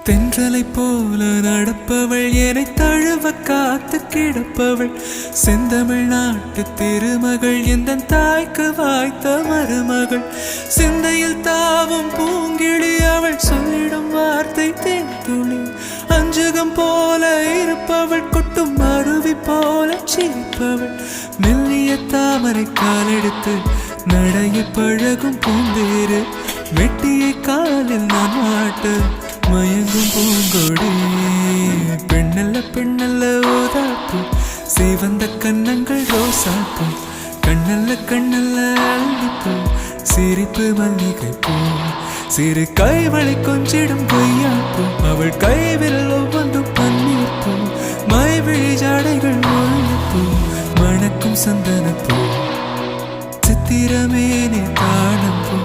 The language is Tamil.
தென்றலை போல நடப்பவள் என்னை தழுவ காத்து கிடப்பவள் செந்தமிழ் நாட்டு திருமகள் எந்த தாய்க்கு வாய்த்த மருமகள் சிந்தையில் தாவும் பூங்கிழி அவள் சொல்லிடும் வார்த்தை தேன்துளி அஞ்சுகம் போல இருப்பவள் கொட்டும் அருவி போல சிரிப்பவள் மெல்லிய தாமரை காலெடுத்து நடைய பழகும் பூந்தேறு வெட்டியை காலில் நான் மாட்டு மயங்கும் பூங்கொடி பெண்ணல்ல பெண்ணல்ல ஓதாப்பு சிவந்த கண்ணங்கள் ரோசாப்பு கண்ணல்ல கண்ணல்ல அள்ளிப்பூ சிரிப்பு மல்லிகை பூ சிறு கைவளை கொஞ்சிடும் பொய்யாப்பு அவள் கைவில் ஒவ்வொன்றும் பன்னீர் பூ மைவிழி ஜாடைகள் முள்ளிப்பூ மணக்கும் சந்தனப்பூ சித்திரமேனே காணும் பூ